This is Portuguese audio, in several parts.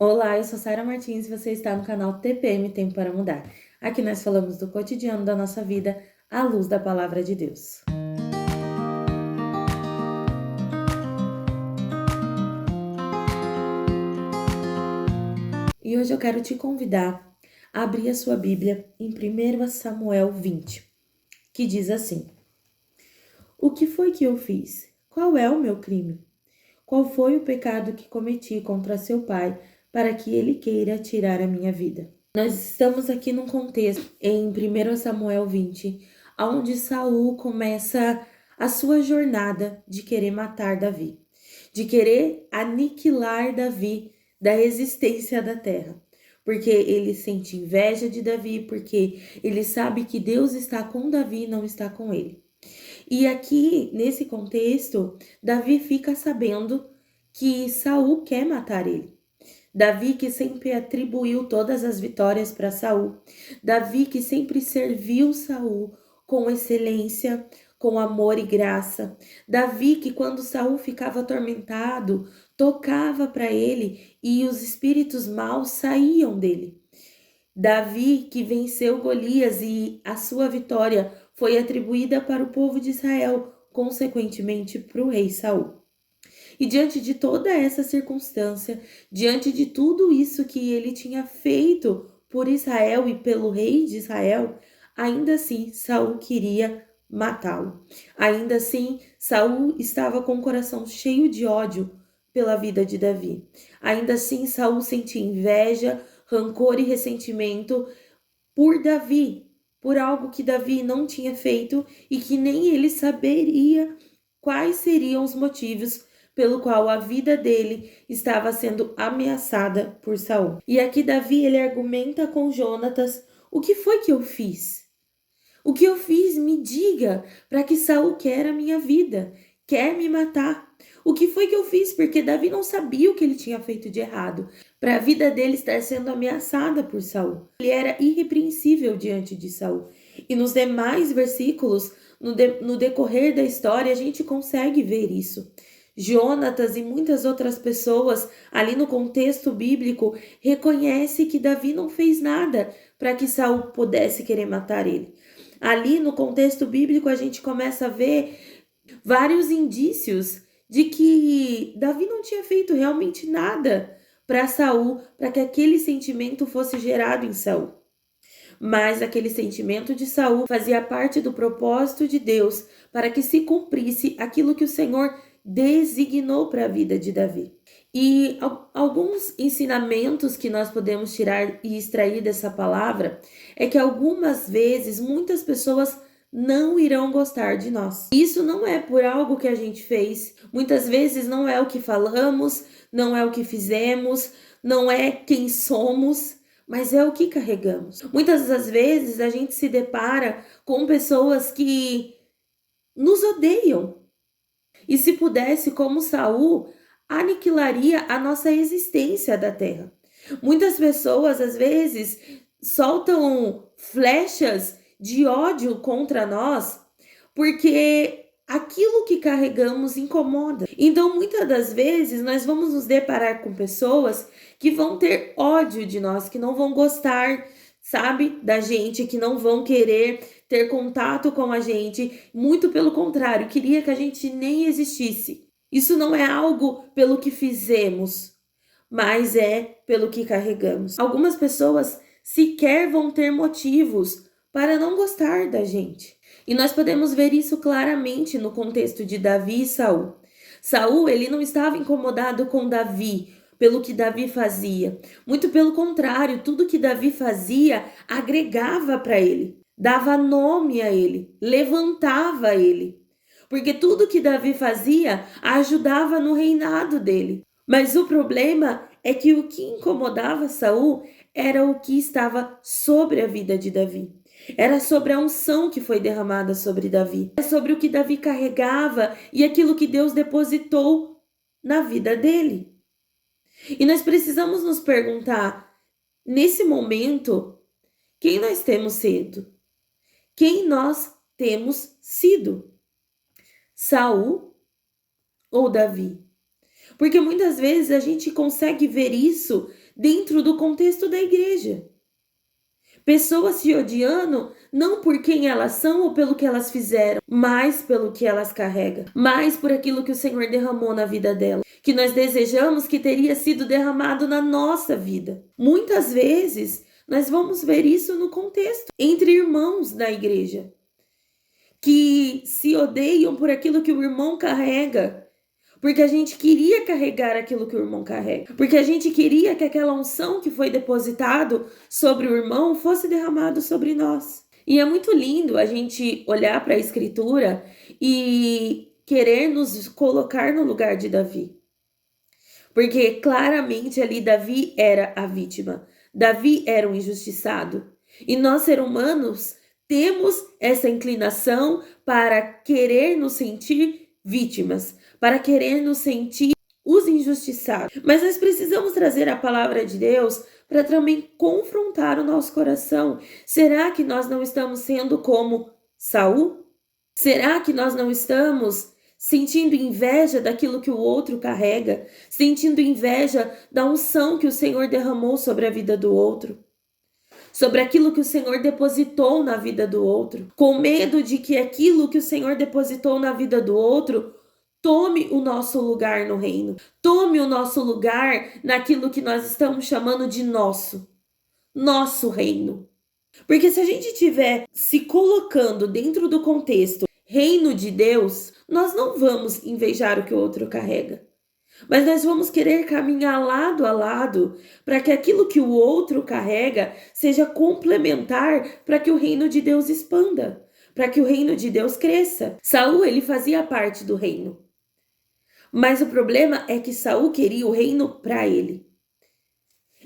Olá, eu sou Sara Martins e você está no canal TPM Tempo para Mudar. Aqui nós falamos do cotidiano da nossa vida à luz da palavra de Deus. E hoje eu quero te convidar a abrir a sua Bíblia em 1 Samuel 20, que diz assim: O que foi que eu fiz? Qual é o meu crime? Qual foi o pecado que cometi contra seu pai para que ele queira tirar a minha vida? Nós estamos aqui num contexto em 1 Samuel 20, onde Saul começa a sua jornada de querer matar Davi, de querer aniquilar Davi da existência da terra. Porque ele sente inveja de Davi, porque ele sabe que Deus está com Davi e não está com ele. E aqui, nesse contexto, Davi fica sabendo que Saul quer matar ele. Davi que sempre atribuiu todas as vitórias para Saul. Davi que sempre serviu Saul com excelência, com amor e graça. Davi que quando Saul ficava atormentado, tocava para ele e os espíritos maus saíam dele. Davi que venceu Golias e a sua vitória foi atribuída para o povo de Israel, consequentemente para o rei Saul. E diante de toda essa circunstância, diante de tudo isso que ele tinha feito por Israel e pelo rei de Israel, ainda assim Saul queria matá-lo. Ainda assim, Saul estava com o coração cheio de ódio pela vida de Davi. Ainda assim, Saul sentia inveja, rancor e ressentimento por Davi, por algo que Davi não tinha feito e que nem ele saberia quais seriam os motivos pelo qual a vida dele estava sendo ameaçada por Saul. E aqui Davi ele argumenta com Jonatas: o que foi que eu fiz? O que eu fiz? Me diga, para que Saul quer a minha vida, quer me matar. O que foi que eu fiz? Porque Davi não sabia o que ele tinha feito de errado, para a vida dele estar sendo ameaçada por Saul. Ele era irrepreensível diante de Saul. E nos demais versículos, no decorrer da história, a gente consegue ver isso. Jonatas e muitas outras pessoas, ali no contexto bíblico, reconhecem que Davi não fez nada para que Saul pudesse querer matar ele. Ali no contexto bíblico, a gente começa a ver vários indícios de que Davi não tinha feito realmente nada para Saul, para que aquele sentimento fosse gerado em Saul. Mas aquele sentimento de Saul fazia parte do propósito de Deus para que se cumprisse aquilo que o Senhor designou para a vida de Davi. E alguns ensinamentos que nós podemos tirar e extrair dessa palavra é que algumas vezes muitas pessoas não irão gostar de nós. Isso não é por algo que a gente fez, muitas vezes não é o que falamos, não é o que fizemos, não é quem somos, mas é o que carregamos. Muitas das vezes a gente se depara com pessoas que nos odeiam. E se pudesse, como Saul, aniquilaria a nossa existência da terra. Muitas pessoas, às vezes, soltam flechas de ódio contra nós porque aquilo que carregamos incomoda. Então, muitas das vezes, nós vamos nos deparar com pessoas que vão ter ódio de nós, que não vão gostar, sabe, da gente, que não vão querer ter contato com a gente. Muito pelo contrário, queria que a gente nem existisse. Isso não é algo pelo que fizemos, mas é pelo que carregamos. Algumas pessoas sequer vão ter motivos para não gostar da gente. E nós podemos ver isso claramente no contexto de Davi e Saul. Saul, ele não estava incomodado com Davi pelo que Davi fazia. Muito pelo contrário, tudo que Davi fazia agregava para ele, dava nome a ele, levantava ele. Porque tudo que Davi fazia ajudava no reinado dele. Mas o problema é que o que incomodava Saul era o que estava sobre a vida de Davi. Era sobre a unção que foi derramada sobre Davi. Era sobre o que Davi carregava e aquilo que Deus depositou na vida dele. E nós precisamos nos perguntar, nesse momento, quem nós temos sido? Quem nós temos sido? Saul ou Davi? Porque muitas vezes a gente consegue ver isso dentro do contexto da igreja. Pessoas se odiando não por quem elas são ou pelo que elas fizeram, mas pelo que elas carregam, mais por aquilo que o Senhor derramou na vida dela, que nós desejamos que teria sido derramado na nossa vida. Muitas vezes nós vamos ver isso no contexto entre irmãos da igreja, que se odeiam por aquilo que o irmão carrega, porque a gente queria carregar aquilo que o irmão carrega, porque a gente queria que aquela unção que foi depositado sobre o irmão fosse derramado sobre nós. E é muito lindo a gente olhar para a Escritura e querer nos colocar no lugar de Davi. Porque claramente ali Davi era a vítima, Davi era um injustiçado. E nós, seres humanos, temos essa inclinação para querer nos sentir vítimas, para querer nos sentir os injustiçados. Mas nós precisamos trazer a palavra de Deus para também confrontar o nosso coração. Será que nós não estamos sendo como Saul? Será que nós não estamos sentindo inveja daquilo que o outro carrega? Sentindo inveja da unção que o Senhor derramou sobre a vida do outro? Sobre aquilo que o Senhor depositou na vida do outro? Com medo de que aquilo que o Senhor depositou na vida do outro tome o nosso lugar no reino. Tome o nosso lugar naquilo que nós estamos chamando de nosso reino. Porque se a gente estiver se colocando dentro do contexto reino de Deus, nós não vamos invejar o que o outro carrega. Mas nós vamos querer caminhar lado a lado para que aquilo que o outro carrega seja complementar para que o reino de Deus expanda, para que o reino de Deus cresça. Saul, ele fazia parte do reino. Mas o problema é que Saul queria o reino para ele.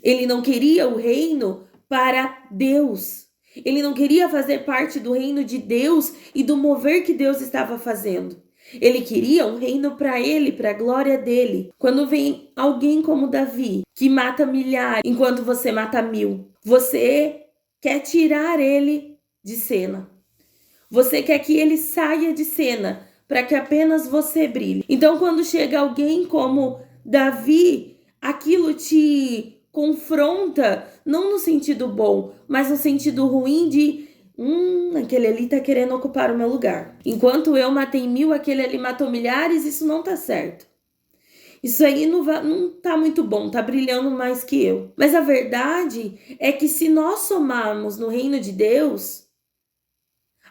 Ele não queria o reino para Deus. Ele não queria fazer parte do reino de Deus e do mover que Deus estava fazendo. Ele queria um reino para ele, para a glória dele. Quando vem alguém como Davi, que mata milhares enquanto você mata 1000, você quer tirar ele de cena. Você quer que ele saia de cena para que apenas você brilhe. Então, quando chega alguém como Davi, aquilo te confronta, não no sentido bom, mas no sentido ruim de aquele ali tá querendo ocupar o meu lugar. Enquanto eu matei 1000, aquele ali matou milhares, isso não tá certo. Isso aí não tá muito bom, tá brilhando mais que eu. Mas a verdade é que se nós somarmos no reino de Deus,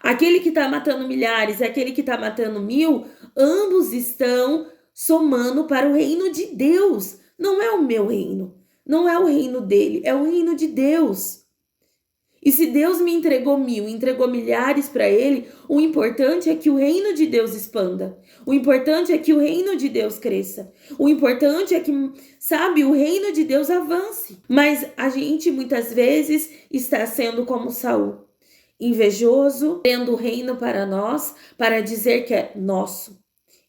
aquele que tá matando milhares e aquele que tá matando 1000, ambos estão somando para o reino de Deus. Não é o meu reino, não é o reino dele, é o reino de Deus. E se Deus me entregou 1000, entregou milhares para ele, o importante é que o reino de Deus expanda. O importante é que o reino de Deus cresça. O importante é que, o reino de Deus avance. Mas a gente muitas vezes está sendo como Saul, invejoso, tendo o reino para nós, para dizer que é nosso.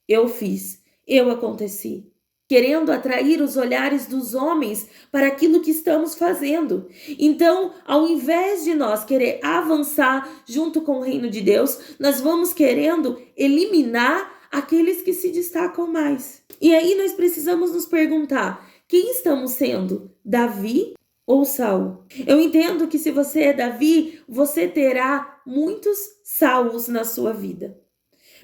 Eu fiz, eu aconteci. Querendo atrair os olhares dos homens para aquilo que estamos fazendo. Então, ao invés de nós querer avançar junto com o reino de Deus, nós vamos querendo eliminar aqueles que se destacam mais. E aí nós precisamos nos perguntar, quem estamos sendo? Davi ou Saul? Eu entendo que se você é Davi, você terá muitos Sauls na sua vida.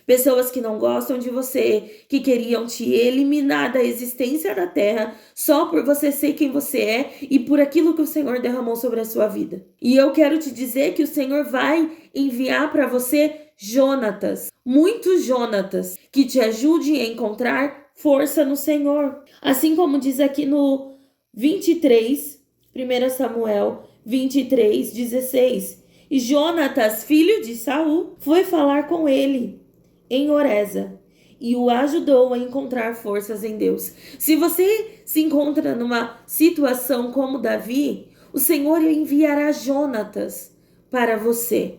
Pessoas que não gostam de você, que queriam te eliminar da existência da terra só por você ser quem você é e por aquilo que o Senhor derramou sobre a sua vida. E eu quero te dizer que o Senhor vai enviar para você Jonatas, muitos Jonatas, que te ajudem a encontrar força no Senhor. Assim como diz aqui no 23, 1 Samuel 23, 16. E Jonatas, filho de Saul, foi falar com ele em Oreza e o ajudou a encontrar forças em Deus. Se você se encontra numa situação como Davi, o Senhor enviará Jonatas para você,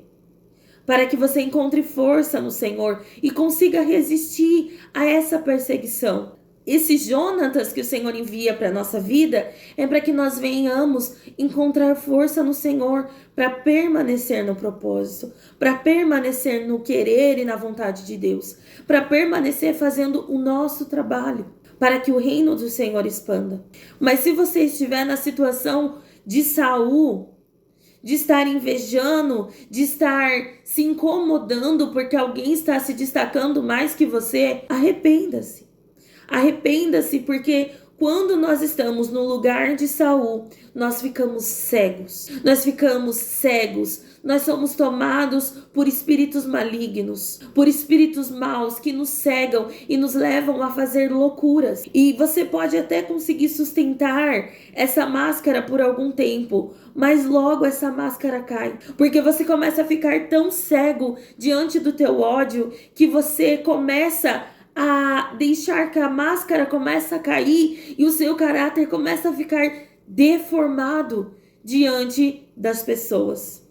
para que você encontre força no Senhor e consiga resistir a essa perseguição. Esses Jonatas que o Senhor envia para a nossa vida é para que nós venhamos encontrar força no Senhor para permanecer no propósito, para permanecer no querer e na vontade de Deus, para permanecer fazendo o nosso trabalho. para que o reino do Senhor expanda. Mas se você estiver na situação de Saul, de estar invejando, de estar se incomodando porque alguém está se destacando mais que você, arrependa-se. Arrependa-se, porque quando nós estamos no lugar de Saul, nós ficamos cegos. Nós ficamos cegos. Nós somos tomados por espíritos malignos, por espíritos maus que nos cegam e nos levam a fazer loucuras. E você pode até conseguir sustentar essa máscara por algum tempo, mas logo essa máscara cai, porque você começa a ficar tão cego diante do teu ódio que você começa a deixar que a máscara começa a cair e o seu caráter começa a ficar deformado diante das pessoas.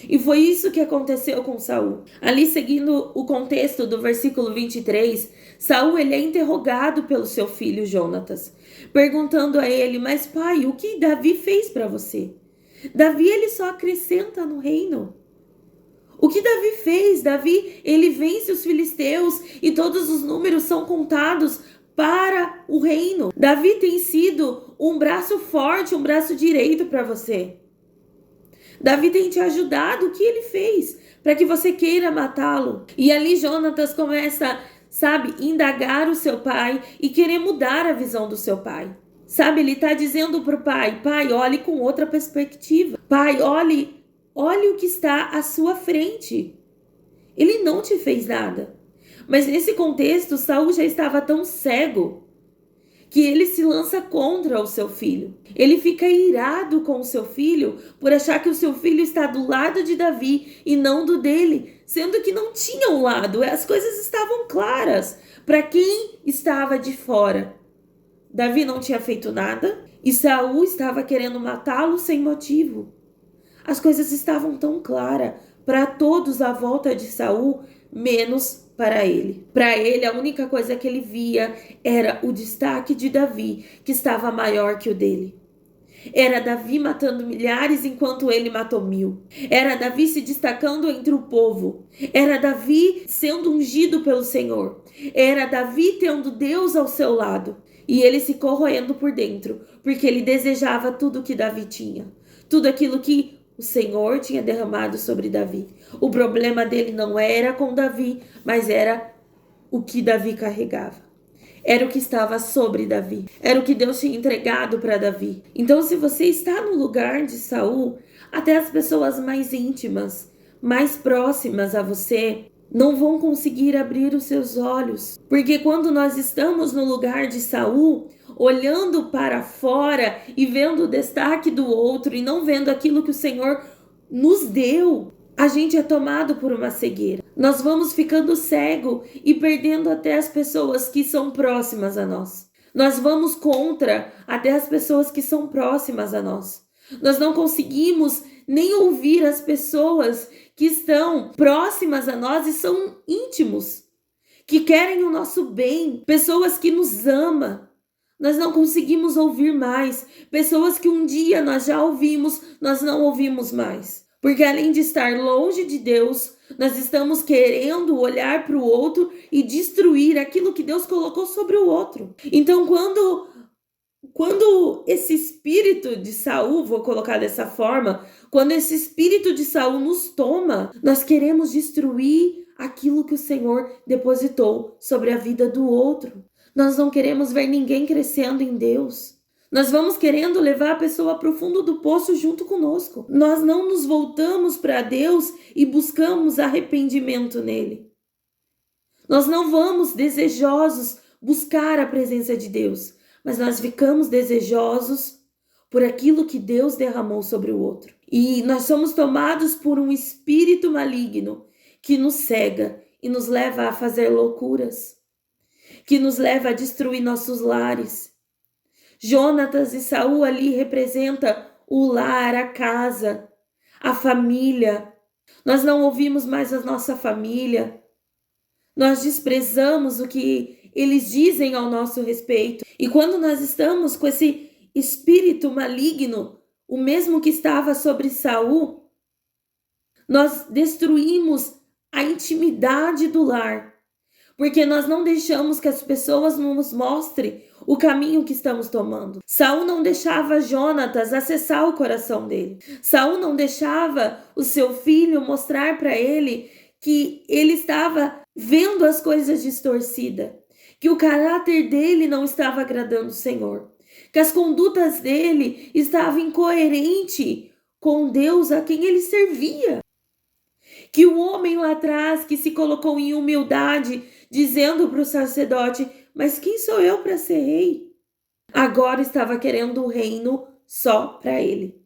E foi isso que aconteceu com Saul. Ali, seguindo o contexto do versículo 23, Saul ele é interrogado pelo seu filho Jonatas, perguntando a ele: mas pai, o que Davi fez para você? Davi ele só acrescenta no reino. O que Davi fez? Davi, ele vence os filisteus e todos os números são contados para o reino. Davi tem sido um braço forte, um braço direito para você. Davi tem te ajudado. O que ele fez para que você queira matá-lo? E ali Jonatas começa, indagar o seu pai e querer mudar a visão do seu pai. Ele está dizendo para o pai: pai, olhe com outra perspectiva. Pai, olhe o que está à sua frente. Ele não te fez nada. Mas nesse contexto, Saul já estava tão cego que ele se lança contra o seu filho. Ele fica irado com o seu filho por achar que o seu filho está do lado de Davi e não do dele, sendo que não tinha um lado. As coisas estavam claras para quem estava de fora. Davi não tinha feito nada e Saul estava querendo matá-lo sem motivo. As coisas estavam tão claras para todos à volta de Saul, menos para ele. Para ele, a única coisa que ele via era o destaque de Davi, que estava maior que o dele. Era Davi matando milhares enquanto ele matou 1000. Era Davi se destacando entre o povo. Era Davi sendo ungido pelo Senhor. Era Davi tendo Deus ao seu lado. E ele se corroendo por dentro, porque ele desejava tudo que Davi tinha. Tudo aquilo que o Senhor tinha derramado sobre Davi. O problema dele não era com Davi, mas era o que Davi carregava. Era o que estava sobre Davi. Era o que Deus tinha entregado para Davi. Então, se você está no lugar de Saul, até as pessoas mais íntimas, mais próximas a você, não vão conseguir abrir os seus olhos. Porque quando nós estamos no lugar de Saul, olhando para fora e vendo o destaque do outro e não vendo aquilo que o Senhor nos deu, a gente é tomado por uma cegueira. Nós vamos ficando cego e perdendo até as pessoas que são próximas a nós. Nós vamos contra até as pessoas que são próximas a nós. Nós não conseguimos nem ouvir as pessoas que estão próximas a nós e são íntimos, que querem o nosso bem, pessoas que nos amam. Nós não conseguimos ouvir mais. Pessoas que um dia nós já ouvimos, nós não ouvimos mais. Porque além de estar longe de Deus, nós estamos querendo olhar para o outro e destruir aquilo que Deus colocou sobre o outro. Então, quando esse espírito de Saul, vou colocar dessa forma, quando esse espírito de Saul nos toma, nós queremos destruir aquilo que o Senhor depositou sobre a vida do outro. Nós não queremos ver ninguém crescendo em Deus. Nós vamos querendo levar a pessoa para o fundo do poço junto conosco. Nós não nos voltamos para Deus e buscamos arrependimento nele. Nós não vamos desejosos buscar a presença de Deus, mas nós ficamos desejosos por aquilo que Deus derramou sobre o outro. E nós somos tomados por um espírito maligno que nos cega e nos leva a fazer loucuras, que nos leva a destruir nossos lares. Jonatas e Saul ali representa o lar, a casa, a família. Nós não ouvimos mais a nossa família. Nós desprezamos o que eles dizem ao nosso respeito. E quando nós estamos com esse espírito maligno, o mesmo que estava sobre Saul, nós destruímos a intimidade do lar. porque nós não deixamos que as pessoas nos mostrem o caminho que estamos tomando. Saul não deixava Jonatas acessar o coração dele. Saul não deixava o seu filho mostrar para ele que ele estava vendo as coisas distorcidas, que o caráter dele não estava agradando o Senhor, que as condutas dele estavam incoerentes com Deus a quem ele servia. Que o homem lá atrás que se colocou em humildade, dizendo para o sacerdote: mas quem sou eu para ser rei? Agora estava querendo o reino só para ele.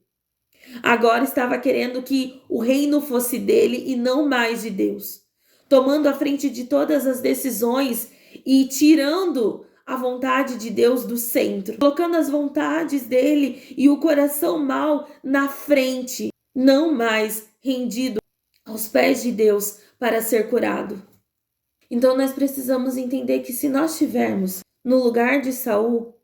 Agora estava querendo que o reino fosse dele e não mais de Deus, tomando a frente de todas as decisões e tirando a vontade de Deus do centro, colocando as vontades dele e o coração mau na frente, não mais rendido aos pés de Deus para ser curado. Então nós precisamos entender que se nós estivermos no lugar de Saul,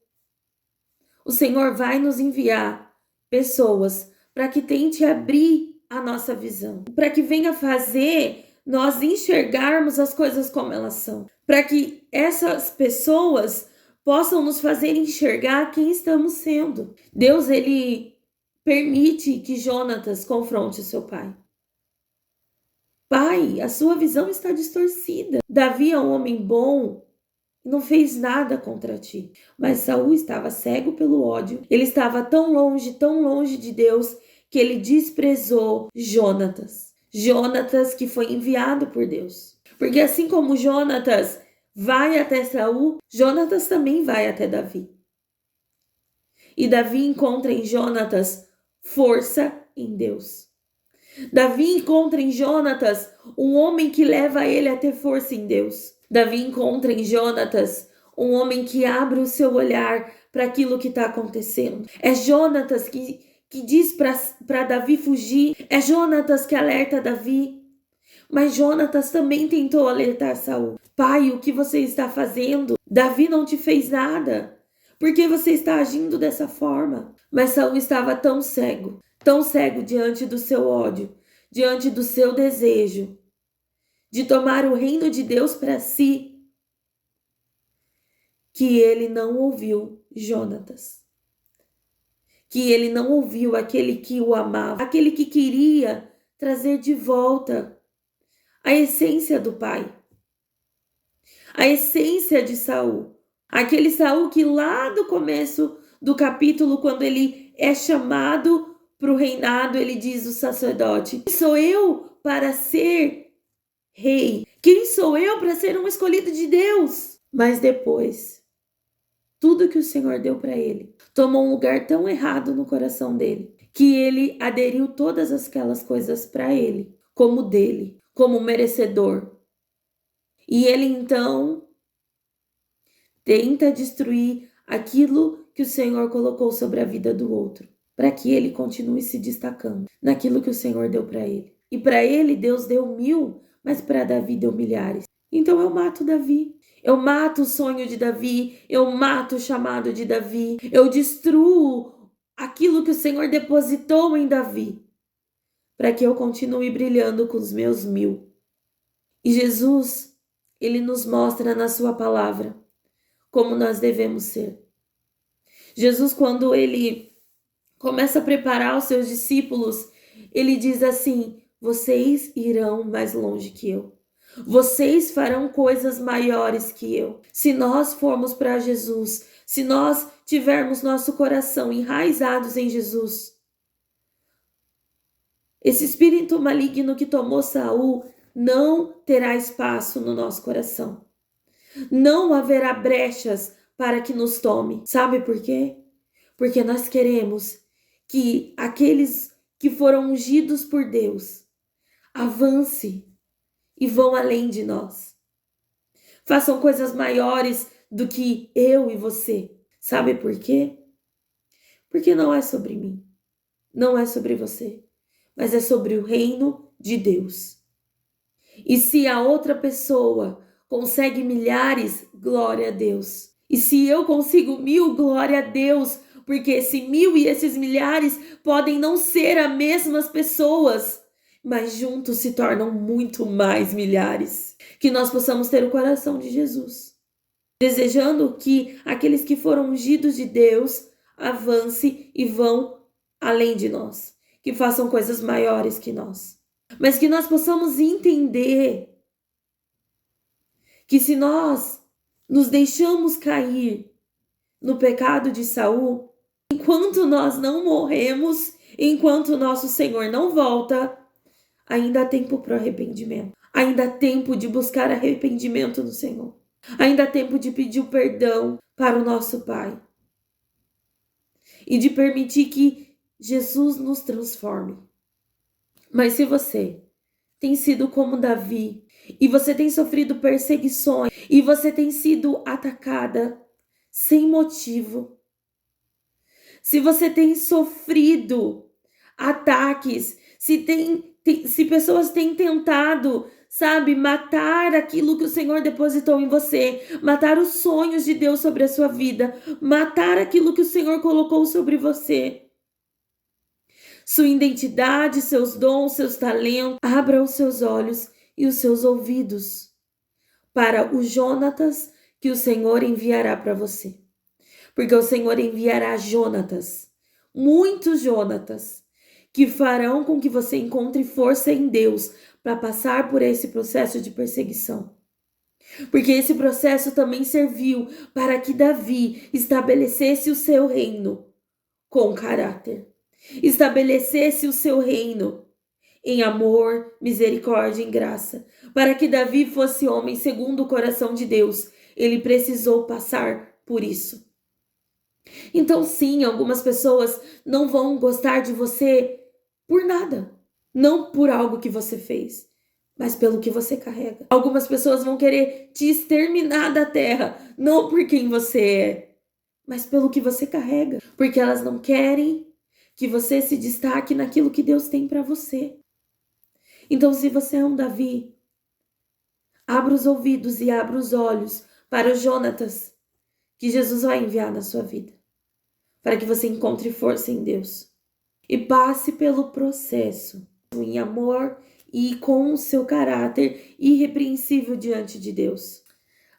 o Senhor vai nos enviar pessoas para que tente abrir a nossa visão, para que venha fazer nós enxergarmos as coisas como elas são, para que essas pessoas possam nos fazer enxergar quem estamos sendo. Deus, ele permite que Jonatas confronte o seu pai. Pai, a sua visão está distorcida. Davi é um homem bom, não fez nada contra ti. Mas Saul estava cego pelo ódio. Ele estava tão longe de Deus, que ele desprezou Jonatas. Jonatas que foi enviado por Deus. Porque assim como Jonatas vai até Saul, Jonatas também vai até Davi. E Davi encontra em Jonatas força em Deus. Davi encontra em Jonatas um homem que leva ele a ter força em Deus. Davi encontra em Jonatas um homem que abre o seu olhar para aquilo que está acontecendo. É Jonatas que diz para Davi fugir. É Jonatas que alerta Davi. Mas Jonatas também tentou alertar Saul. Pai, o que você está fazendo? Davi não te fez nada. Por que você está agindo dessa forma? Mas Saul estava tão cego diante do seu ódio, diante do seu desejo de tomar o reino de Deus para si, que ele não ouviu Jonatas, que ele não ouviu aquele que o amava, aquele que queria trazer de volta a essência do pai, a essência de Saul, aquele Saul que lá do começo do capítulo, quando ele é chamado para o reinado, ele diz o sacerdote: quem sou eu para ser rei? Quem sou eu para ser um escolhido de Deus? Mas depois, tudo que o Senhor deu para ele tomou um lugar tão errado no coração dele, que ele aderiu todas aquelas coisas para ele, como dele, como merecedor. E ele então tenta destruir aquilo que o Senhor colocou sobre a vida do outro, para que ele continue se destacando naquilo que o Senhor deu para ele. E para ele, Deus deu 1000, mas para Davi deu milhares. Então eu mato Davi. Eu mato o sonho de Davi. Eu mato o chamado de Davi. Eu destruo aquilo que o Senhor depositou em Davi, para que eu continue brilhando com os meus 1000. E Jesus, ele nos mostra na sua palavra como nós devemos ser. Jesus, quando ele começa a preparar os seus discípulos, ele diz assim: vocês irão mais longe que eu. Vocês farão coisas maiores que eu. Se nós formos para Jesus, se nós tivermos nosso coração enraizados em Jesus, esse espírito maligno que tomou Saul não terá espaço no nosso coração. Não haverá brechas para que nos tome. Sabe por quê? Porque nós queremos que aqueles que foram ungidos por Deus avance e vão além de nós. Façam coisas maiores do que eu e você. Sabe por quê? Porque não é sobre mim, não é sobre você, mas é sobre o reino de Deus. E se a outra pessoa consegue milhares, glória a Deus. E se eu consigo 1000, glória a Deus, porque esse 1000 e esses milhares podem não ser as mesmas pessoas mas juntos se tornam muito mais milhares. Que nós possamos ter o coração de Jesus, desejando que aqueles que foram ungidos de Deus avance e vão além de nós, que façam coisas maiores que nós. Mas que nós possamos entender que se nós nos deixamos cair no pecado de Saul, enquanto nós não morremos, enquanto nosso Senhor não volta, ainda há tempo para o arrependimento. Ainda há tempo de buscar arrependimento no Senhor. Ainda há tempo de pedir o perdão para o nosso Pai. E de permitir que Jesus nos transforme. Mas se você tem sido como Davi, e você tem sofrido perseguições, e você tem sido atacada sem motivo, se você tem sofrido ataques, se pessoas têm tentado, sabe, matar aquilo que o Senhor depositou em você, matar os sonhos de Deus sobre a sua vida, matar aquilo que o Senhor colocou sobre você, sua identidade, seus dons, seus talentos, abra os seus olhos e os seus ouvidos para o Jonatas que o Senhor enviará para você. Porque o Senhor enviará Jonatas, muitos Jonatas, que farão com que você encontre força em Deus para passar por esse processo de perseguição. Porque esse processo também serviu para que Davi estabelecesse o seu reino com caráter. Estabelecesse o seu reino em amor, misericórdia e graça. Para que Davi fosse homem segundo o coração de Deus, ele precisou passar por isso. Então, sim, algumas pessoas não vão gostar de você por nada. Não por algo que você fez, mas pelo que você carrega. Algumas pessoas vão querer te exterminar da terra, não por quem você é, mas pelo que você carrega. Porque elas não querem que você se destaque naquilo que Deus tem para você. Então, se você é um Davi, abra os ouvidos e abra os olhos para o Jonatas que Jesus vai enviar na sua vida, para que você encontre força em Deus e passe pelo processo em amor e com o seu caráter irrepreensível diante de Deus.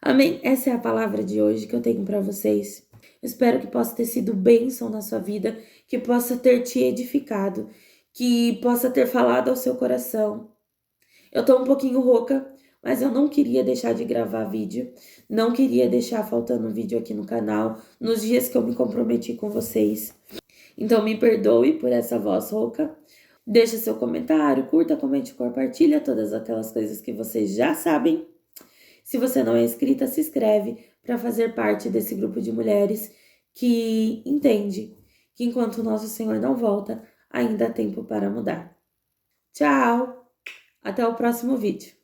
Amém? Essa é a palavra de hoje que eu tenho para vocês. Espero que possa ter sido bênção na sua vida, que possa ter te edificado, que possa ter falado ao seu coração. Eu tô um pouquinho rouca, mas eu não queria deixar de gravar vídeo, não queria deixar faltando vídeo aqui no canal, nos dias que eu me comprometi com vocês. Então me perdoe por essa voz rouca. Deixa seu comentário, curta, comente, compartilha, todas aquelas coisas que vocês já sabem. Se você não é inscrita, se inscreve para fazer parte desse grupo de mulheres que entende que enquanto o nosso Senhor não volta, ainda há tempo para mudar. Tchau! Até o próximo vídeo.